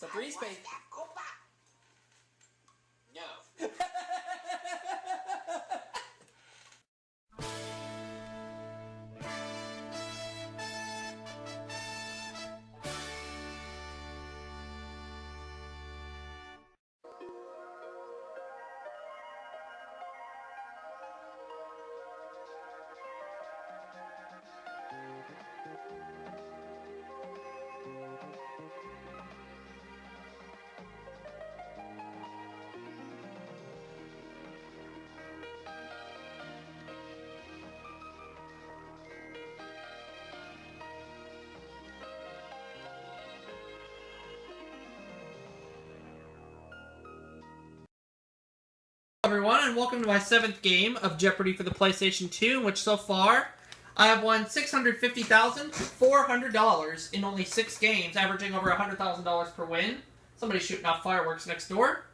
So 3 space. No. Everyone, and welcome to my 7th game of Jeopardy for the PlayStation 2, in which so far I have won $650,400 in only 6 games, averaging over $100,000 per win. Somebody's shooting off fireworks next door.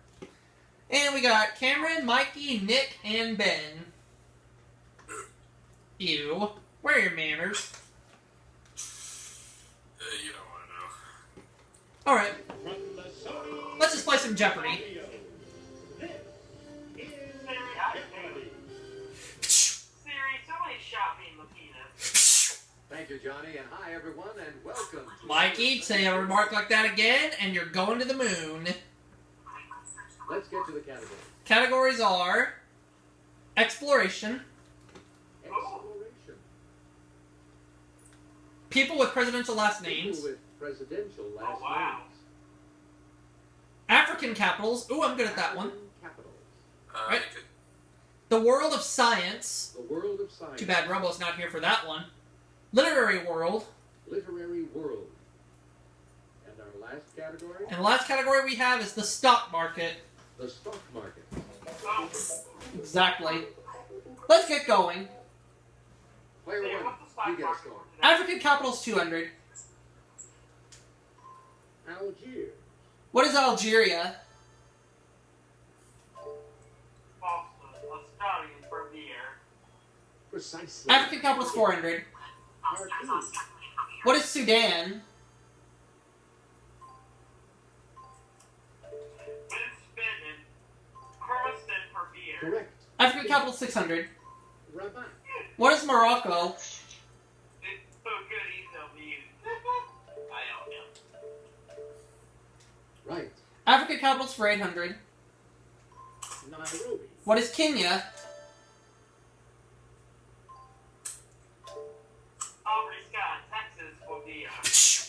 And we got Cameron, Mikey, Nick, and Ben. Ew. Where are your manners? You don't want to know. Alright. Let's just play some Jeopardy. Thank you, Johnny, and hi, everyone, and welcome to... Mikey, say a remark like that again, and you're going to the moon. Let's get to the categories. Categories are... Exploration. Exploration. People with presidential last names. People with presidential last wow. names. African capitals. Ooh, I'm good at that one. Capitals. Right. The world of science. The world of science. Too bad Robo's not here for that one. Literary world. Literary world. And our last category? And the last category we have is the stock market. The stock market. Exactly. Let's get going. Player one, you get us going. African capitals 200. Algiers. What is Algeria? Precisely. African capitals 400. Khartoum. What is Sudan? Correct. African capital 600. Rabat. What is Morocco? Right. African capitals for 800. Nairobi. What is Kenya?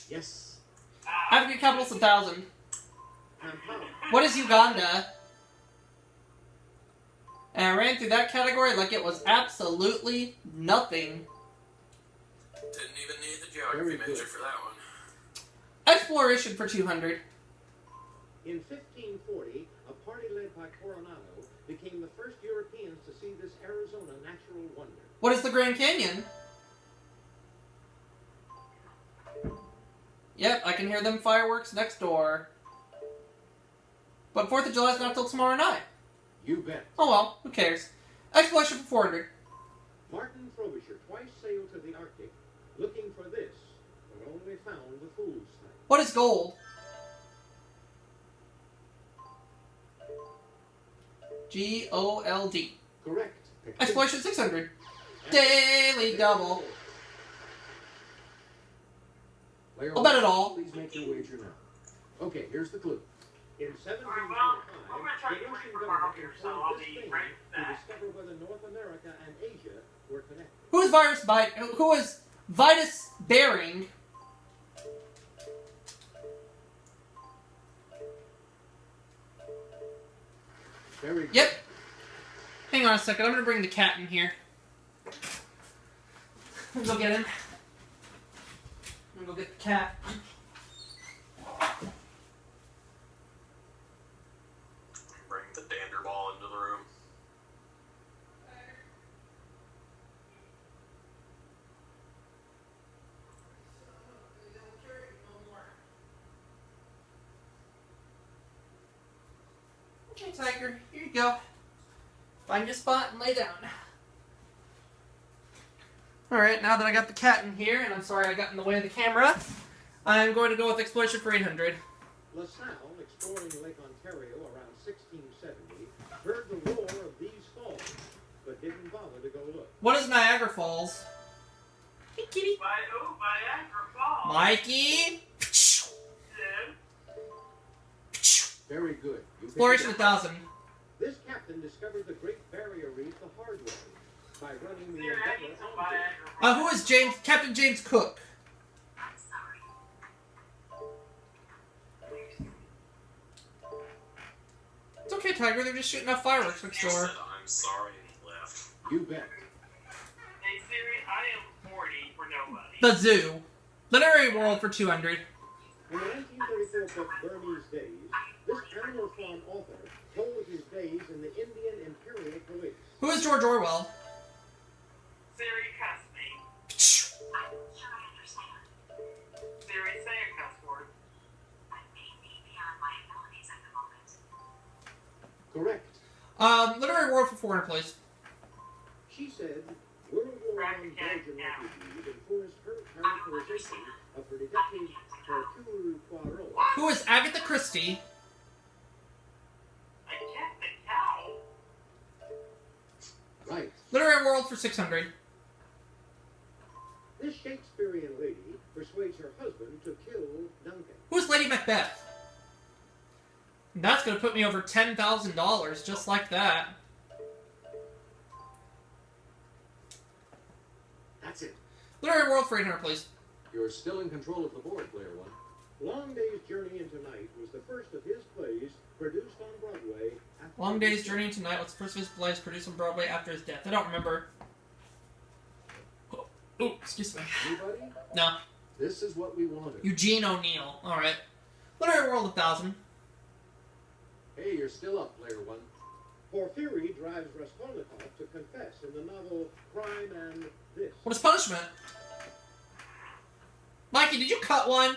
Yes. African capitals 1,000. Kampala. What is Uganda? And I ran through that category like it was absolutely nothing. Didn't even need the geography major for that one. Exploration for 200. In 1540, a party led by Coronado became the first Europeans to see this Arizona natural wonder. What is the Grand Canyon? Yep, I can hear them fireworks next door. But 4th of July is not till tomorrow night. You bet. Oh well, who cares? Exploration for 400. Martin Frobisher twice sailed to the Arctic looking for this, but only found the fool's thing. What is gold? G-O-L-D. Correct. Exploration 600. Daily double. I'll bet it all. Please make your wager now. Okay, here's the clue. In 1725, the Russian government employed this thing to discover whether North America and Asia were connected. Who is Vitus Bering? Very good. Yep. Hang on a second. I'm going to bring the cat in here. I'm going to go get him. I'm going to go get the cat. Bring the dander ball into the room. Okay, Tiger. Here you go. Find your spot and lay down. Alright, now that I got the cat in here, and I'm sorry I got in the way of the camera, I'm going to go with Exploration for 800. LaSalle, exploring Lake Ontario around 1670, heard the roar of these falls, but didn't bother to go look. What is Niagara Falls? Hey, kitty. Niagara Falls. Mikey. Very good. You Exploration 1000. This captain discovered the Great Barrier Reef the hard way by running the There, I need Endeavour some onto it. Niagara Who Falls. is James? Captain James Cook. It's okay, Tiger. They're just shooting off fireworks next He door. said, I'm sorry, and he left. You bet. Hey Siri, I am 40 for nobody. The Zoo. Literary World for 200. In the 1934 book Burmese Days, this Animal Farm author told of his days in the Indian Imperial Police. Who is George Orwell? Siri, cuss me. Siri, say a cuss word. Correct. Literary World for 400, please. She said World War I Belgian refugees influenced her characterization of her detective Hercule Poirot. Who is Agatha Christie? I kept the cow. Right. Literary World for 600. This Shakespearean lady persuades her husband to kill Duncan. Who is Lady Macbeth? That's going to put me over $10,000, just like that. That's it. Literary World for 800, please. You're still in control of the board, Player One. Long Day's Journey into Night was the first of his plays produced on Broadway. After Long Day's Journey into Night was the first of his plays produced on Broadway after his death. I don't remember. Oh, excuse me. Anybody? No. This is what we wanted. Eugene O'Neill. Alright. Literary World 1000. Hey, you're still up, Player One. Porphyry drives Raskolnikov to confess in the novel Crime and This. What is punishment? Mikey, did you cut one?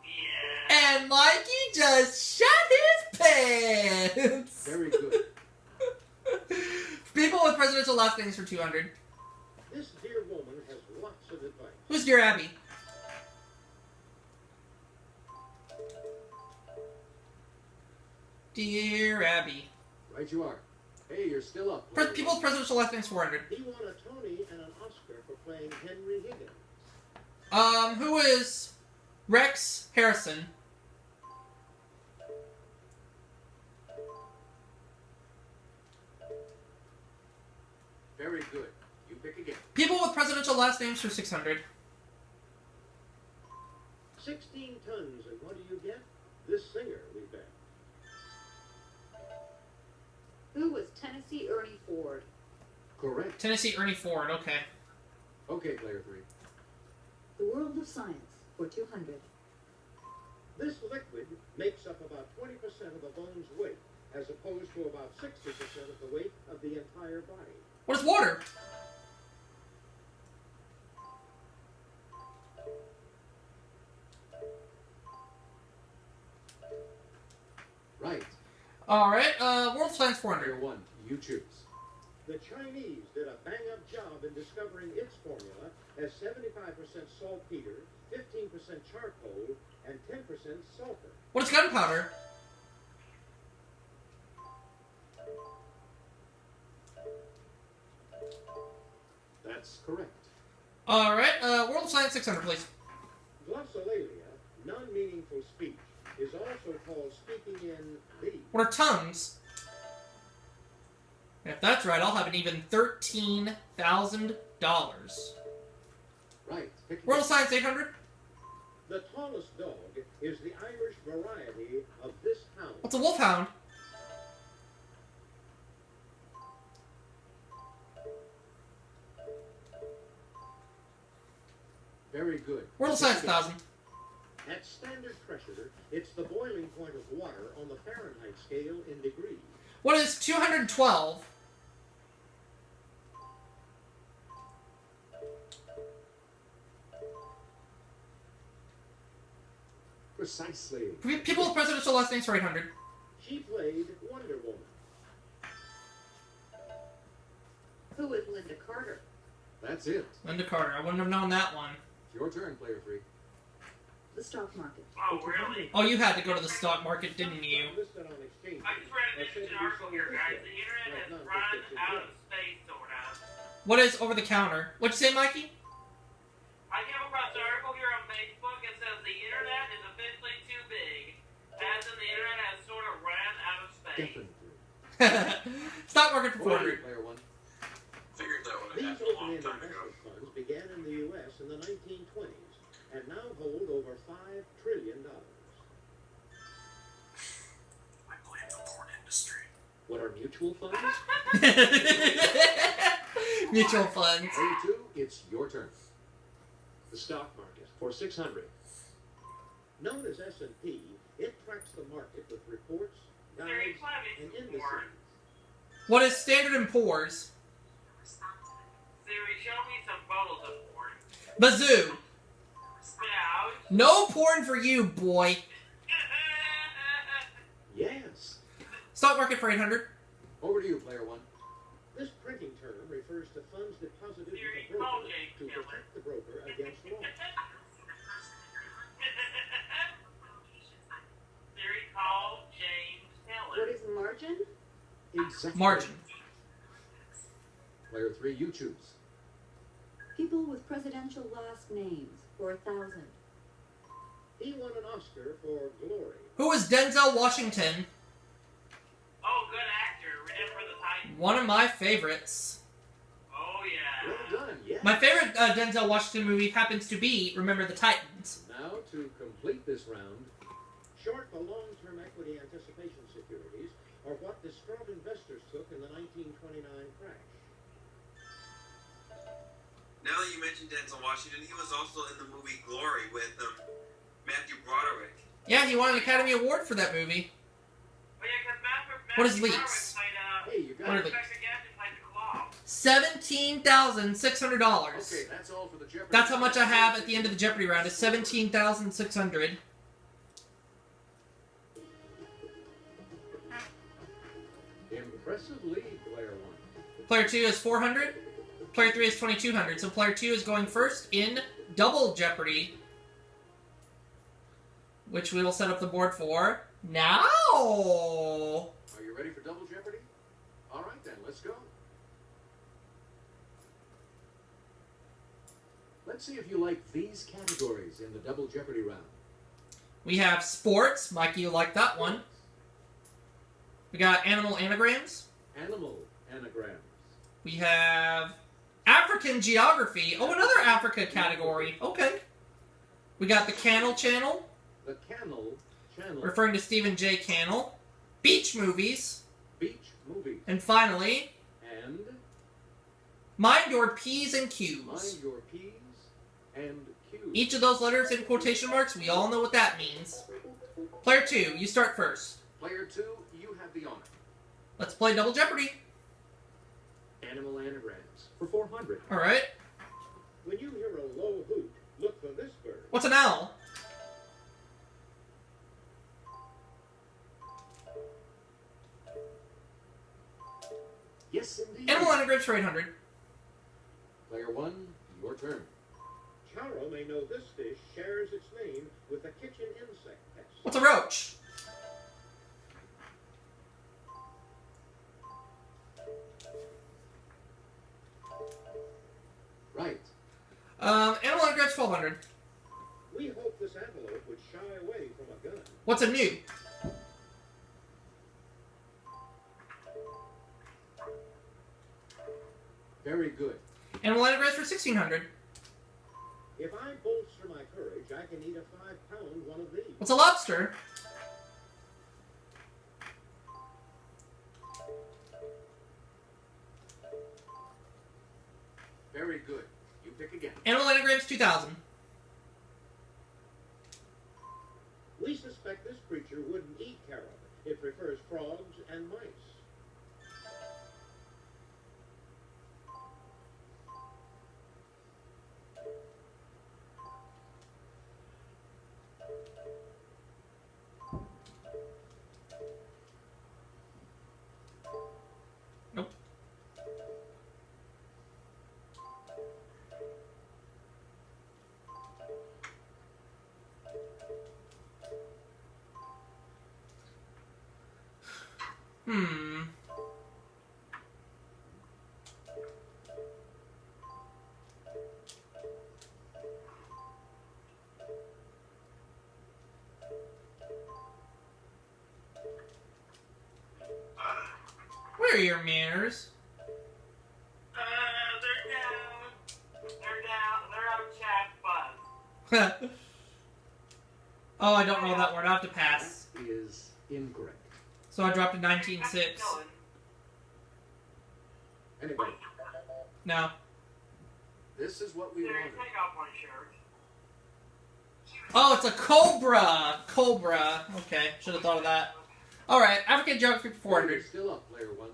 Yeah. And Mikey just shut his pants! Very good. People with presidential last names for 200. This dear woman has lots of advice. Who's Dear Abby? Dear Abby. Right you are. Hey, you're still up. Player People with One. presidential last names 400. He won a Tony and an Oscar for playing Henry Higgins. Who is Rex Harrison? Very good. You pick again. People with presidential last names for 600. 16 tons, and what do you get? This singer, we bet. Who was Tennessee Ernie Ford? Correct. Tennessee Ernie Ford, okay. Okay, Player Three. The World of Science for 200. This liquid makes up about 20% of the bone's weight, as opposed to about 60% of the weight of the entire body. What is water? Right. Alright, World of Science Player 400. One, you choose. The Chinese did a bang-up job in discovering its formula as 75% saltpeter, 15% charcoal, and 10% sulfur. What is gunpowder? That's correct. Alright, World of Science 600, please. Glossolalia, non-meaningful speech, is also called speaking in the. What are tongues? If that's right, I'll have an even $13,000. Right. Pick World again. of Science 800? The tallest dog is the Irish variety of this hound. What's a wolfhound? Very good. World of Science 1000. At standard pressure, it's the boiling point of water on the Fahrenheit scale in degrees. What is 212? Precisely. People with presidential last names for 800. She played Wonder Woman. Who was Linda Carter? That's it. Linda Carter. I wouldn't have known that one. It's your turn, Player Three. The stock market. Oh, really? Oh, you had to go to the stock market, didn't you? Listed on exchanges I just read an interesting article here, guys. The internet has run out of space, sort of. What is over the counter? What'd you say, Mikey? I came across an article here on Facebook that says the internet is officially too big, as in the internet has sort of run out of space. Definitely. Stock market for 400. Player one. Figured that would These have happened a long open-end time ago. investment funds began in the U.S. in the 1920s and now hold over $5 trillion. I blame the porn industry. What are mutual funds? Mutual funds. 32, it's your turn. The stock market for 600. Known as S&P, it tracks the market with reports, guides, and indices. What is Standard & Poor's? Siri, show me some photos of porn. Bazoo. Now, No porn for you, boy. Yes. Stock market for 800. Over to you, player one. This printing term refers to funds deposited with Siri, the call broker James to Miller. protect the broker against loss. Siri, call James What Miller. is margin? Exactly. Margin. Player three, you choose. People with presidential last names for 1,000. He won an Oscar for Glory. Who is Denzel Washington? Oh, good actor. Remember the Titans. One of my favorites. Oh, yeah. Well done, yes. My favorite Denzel Washington movie happens to be Remember the Titans. Now, to complete this round, short or long-term equity anticipation securities are what distraught investors took in the 1929 crash. Now that you mentioned Denzel Washington, he was also in the movie Glory with Matthew Broderick. Yeah, he won an Academy Award for that movie. Oh, yeah, because What is Matthew leaks? Broderick played, Hey, you got What are it. leaks? Inspector Gadget played the Claw. $17,600. Okay, that's all for the Jeopardy. That's how much I have at the end of the Jeopardy round. Is 17,600. Impressive lead, player one. Player 2 is 400. Player 3 is 2,200. So player 2 is going first in Double Jeopardy, which we will set up the board for now. Are you ready for Double Jeopardy? All right, then, let's go. Let's see if you like these categories in the Double Jeopardy round. We have sports. Mikey, you like that one. We got animal anagrams. Animal anagrams. We have African geography. Oh, another Africa category. Okay. We got the Cannell Channel, The Cannell Channel. referring to Stephen J. Cannell. Beach movies. Beach movies. And finally, And Mind Your P's and Q's. mind your P's and Q's. Each of those letters in quotation marks, we all know what that means. Player 2, you start first. Player two, you have the honor. Let's play Double Jeopardy. Animal anagrams for 400. Alright. When you hear a low hoot, look for this bird. What's an owl? Yes, indeed. Animal anagrams for 800. Player one, your turn. Charo may know this fish shares its name with a kitchen insect pest. What's a roach? Right. Animal anagrams 1,200. We hope this antelope would shy away from a gun. What's a new? Very good. Animal anagrams for 1,600. If I bolster my courage, I can eat a 5-pound one of these. What's a lobster? Very good. You pick again. Animal anagrams 2,000. We suspect this creature wouldn't eat carrot. It prefers frogs and mice. Nope. Hmm. Where are your manners? They're down. They're down. They're on chat buzz. Oh, I don't know that word. I have to pass. That is incorrect. So I dropped a 19.6. Anyway, No. this is what we There, wanted. take off my shirt. Oh, it's a cobra. Cobra. Okay, should have thought of that. All right, African geography for 400. Still up, player one.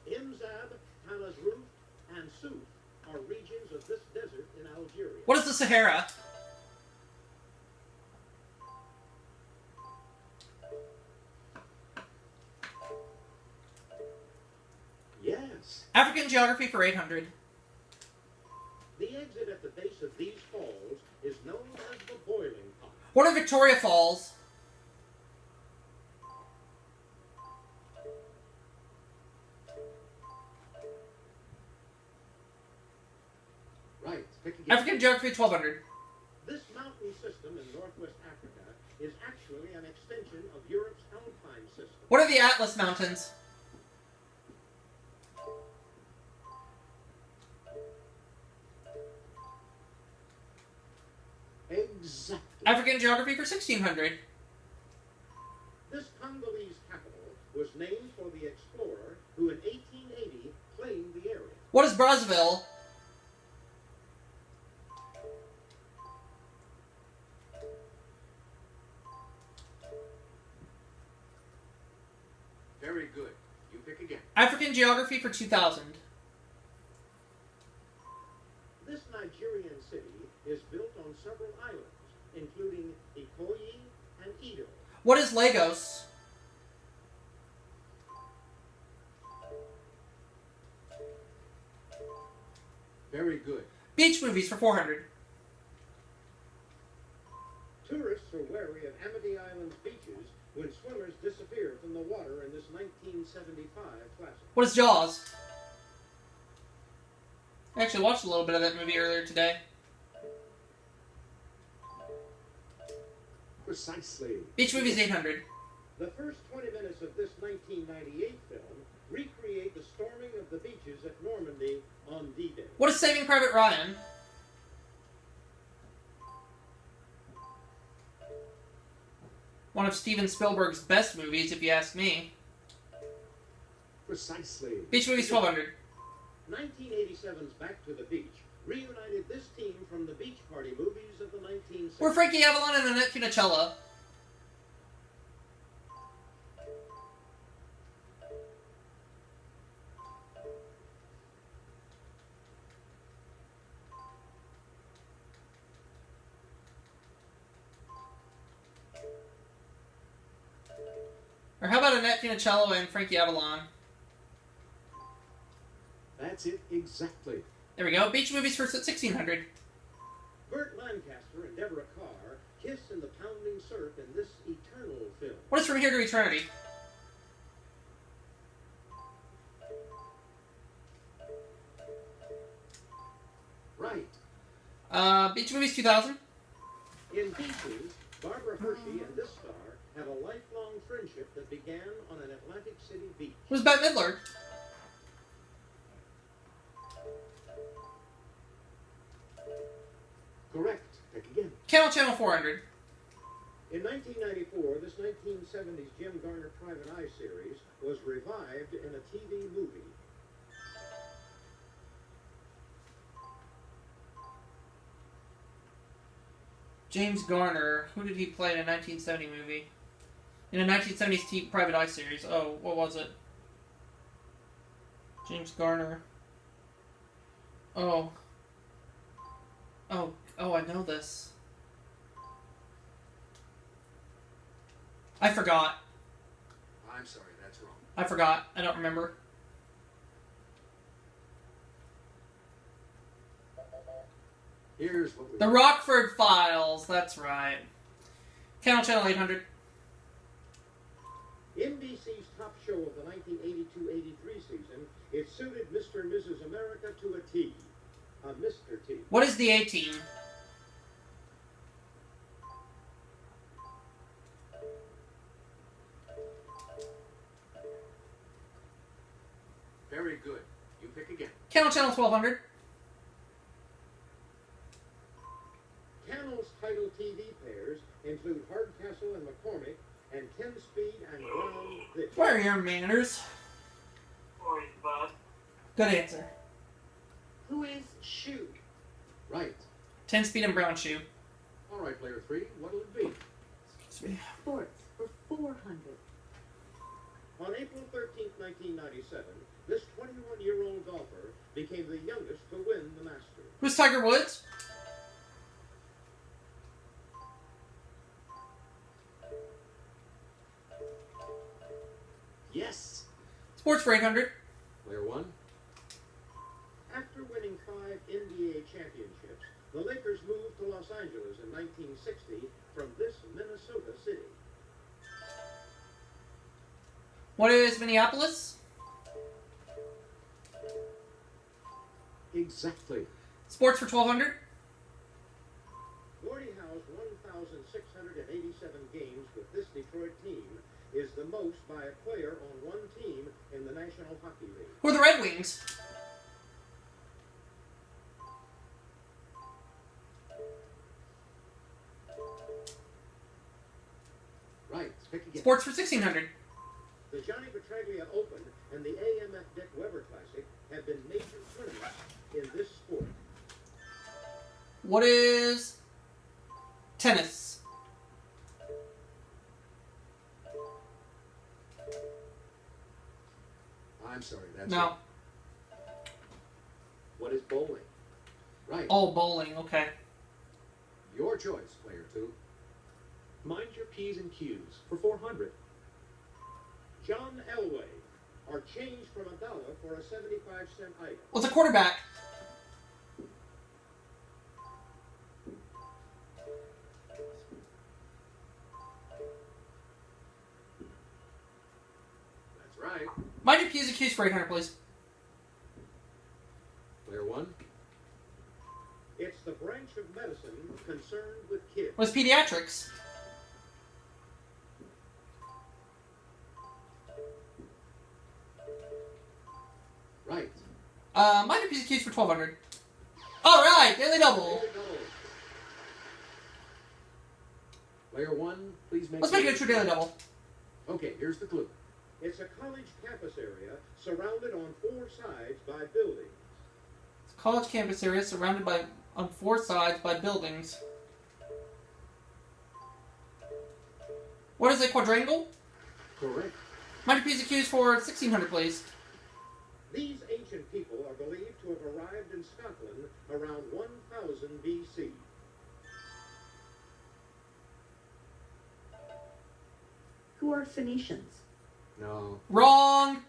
Imzab, Tanazruf, and Suf are regions of this desert in Algeria. What is the Sahara? Yes. African geography for 800. The exit at the base of these falls is known as the boiling pot. What are Victoria Falls? Right. Pick again. African geography 1200. This mountain system in northwest Africa is actually an extension of Europe's alpine system. What are the Atlas Mountains? Exactly. African geography for 1600. This Congolese capital was named for the explorer who in 1880 claimed the area. What is Brazzaville? Very good. You pick again. African geography for 2000. This Nigerian city is built on several islands, including Ikoyi and Edo. What is Lagos? Very good. Beach movies for 400. Tourists are wary of Amity Island's beaches when swimmers disappear from the water in this 1975 classic. What is Jaws? I actually watched a little bit of that movie earlier today. Precisely. Beach movies 800. The first 20 minutes of this 1998 film recreate the storming of the beaches at Normandy on D-Day. What is Saving Private Ryan? One of Steven Spielberg's best movies, if you ask me. Precisely. Beach movies 1200. 1987's Back to the Beach reunited this team from the Beach Party movies of the 1960s. We're Frankie Avalon and Annette Funicello. Or how about Annette Funicello and Frankie Avalon? That's it exactly. There we go. Beach movies for 1600. Burt Lancaster and Deborah Carr kiss in the pounding surf in this eternal film. What is From Here to Eternity? Right. Beach movies 2000. In Beaches, Barbara Hershey and this star have a lifelong friendship that began on an Atlantic City beach. What is Bette Midler? Correct. Pick again. Channel 400. In 1994, this 1970s Jim Garner Private Eye series was revived in a TV movie. James Garner. Who did he play in a 1970 movie? In a 1970s Private Eye series. Oh, what was it? James Garner. Oh. Oh, I know this. I forgot. I'm sorry, that's wrong. I forgot. I don't remember. Here's what we The Rockford Files. That's right. Channel 800. NBC's top show of the 1982-83 season, it suited Mr. and Mrs. America to a T. A Mr. T. What is the A-Team? Very good. You pick again. Channel 1200. Channel's title TV pairs include Hardcastle and McCormick, and 10-Speed and Brown Fish. Where are your manners? Sorry, bud. Good answer. Who is Shoe? Right. 10-Speed and Brown Shoe. All right, player 3, what'll it be? Sports for 400. On April 13th, 1997, this 21-year-old golfer became the youngest to win the Masters. Who's Tiger Woods? Yes. Sports for 800. Player 1. After winning 5 NBA championships, the Lakers moved to Los Angeles in 1960 from this Minnesota city. What is Minneapolis? Exactly. Sports for 1200. Gordie Howe's 1,687 games with this Detroit team is the most by a player on one team in the National Hockey League. Who are the Red Wings? Right, pick again. Sports for 1600. The Johnny Petraglia Open and the AMF Dick Weber Classic have been major tournaments in this sport. What is tennis? I'm sorry, that's No. What is bowling? Right. Oh, bowling. Okay. Your choice, player 2. Mind your P's and Q's for 400. John Elway are changed from $1 for a 75-cent item. What's a quarterback? That's right. Mind your P's and Q's for 800, please. Player 1. It's the branch of medicine concerned with kids. What's pediatrics? Right. Mind your P's and Q's for 1200. All right, daily double. Player 1, please make. Let's make it a true daily double. Okay, here's the clue. It's a college campus area surrounded on 4 sides by buildings. It's a college campus area surrounded by on 4 sides by buildings. What is a quadrangle? Correct. Mind your P's and Q's for 1600, please. These ancient people are believed to have arrived in Scotland around 1000 BC. Who are Phoenicians? No. Wrong.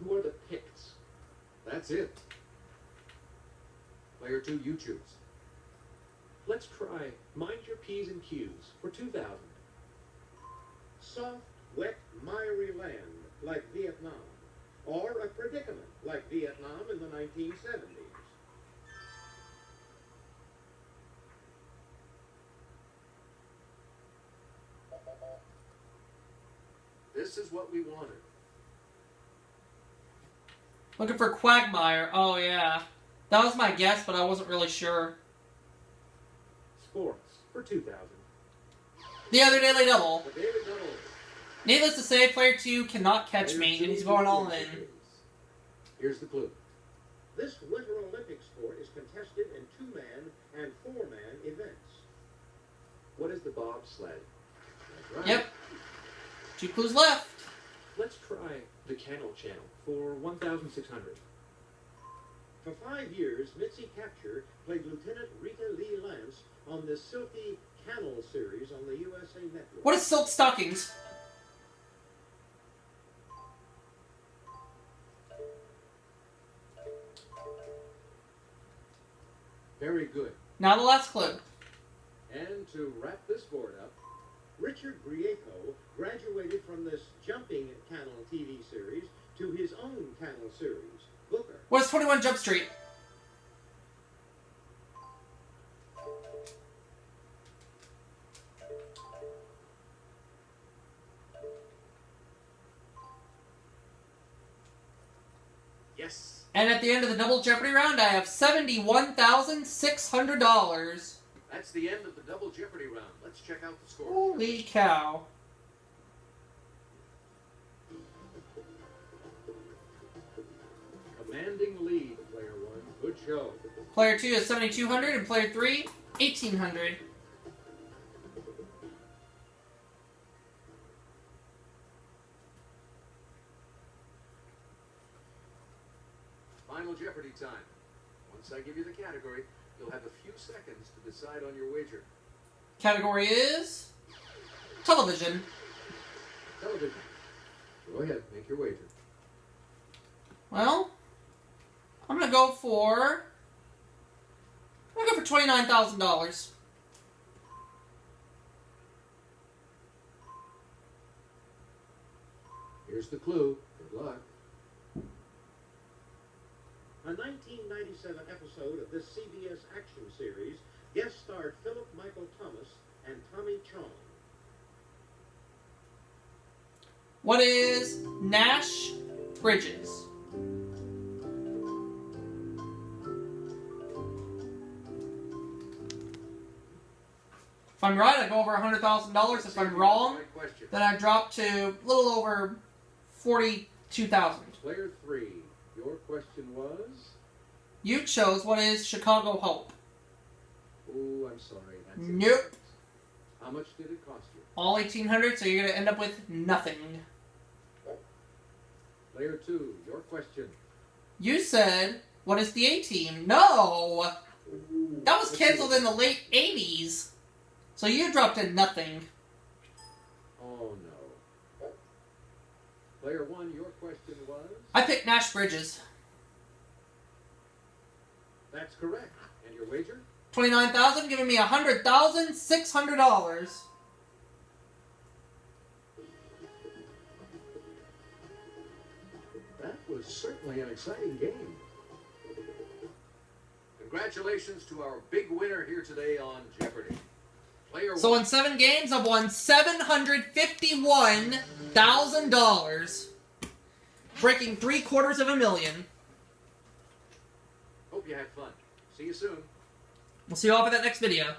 Who are the Picts? That's it. Player 2, you choose. Let's try Mind Your P's and Q's for 2,000. Soft, wet, miry land like Vietnam, or a predicament like Vietnam in the 1970s. This is what we wanted. Looking for Quagmire. Oh, yeah. That was my guess, but I wasn't really sure. Sports for 2,000. The other daily double. The Daily Double. Needless to say, player 2 cannot catch Player me, two and he's going all is in. Here's the clue. This Winter Olympic sport is contested in 2-man and 4-man events. What is the bobsled? That's right. Yep. 2 clues left. Let's try the Kennel Channel for 1,600. For 5 years, Mitzi Capture played Lieutenant Rita Lee Lance on the Silky Kennel series on the USA Network. What is silk stockings? Very good. Now the last clue. And to wrap this board up, Richard Grieco graduated from this jumping channel TV series to his own channel series, Booker. What's 21 Jump Street? Yes. And at the end of the Double Jeopardy round, I have $71,600. That's the end of the Double Jeopardy round. Let's check out the score. Holy cow. Commanding lead, player 1. Good show. Player 2 is 7,200 and player 3, 1,800. Final Jeopardy time. Once I give you the category, you'll have a few seconds to decide on your wager. Category is television. Television. Go ahead, make your wager. Well, I'm gonna go for $29,000. Here's the clue. Good luck. A 1997 episode of this CBS action series guest starred Philip Michael Thomas and Tommy Chong. What is Nash Bridges? If I'm right, I go over $100,000. If I'm wrong, Right question. then I drop to a little over $42,000. Player 3, your question was? You chose what is Chicago Hope. Oh, I'm sorry. That's Nope. incorrect. How much did it cost you? All 1,800, so you're gonna end up with nothing. Player 2, your question. You said, what is the A-Team? No! That was canceled in the late 80s. So you dropped in nothing. Oh, no. Player 1, your question was? I picked Nash Bridges. That's correct. And your wager? $29,000, giving me $100,600. That was certainly an exciting game. Congratulations to our big winner here today on Jeopardy! Player So 1. in 7 games, I've won $751,000. Breaking $750,000. Hope you had fun. See you soon. We'll see you all for that next video.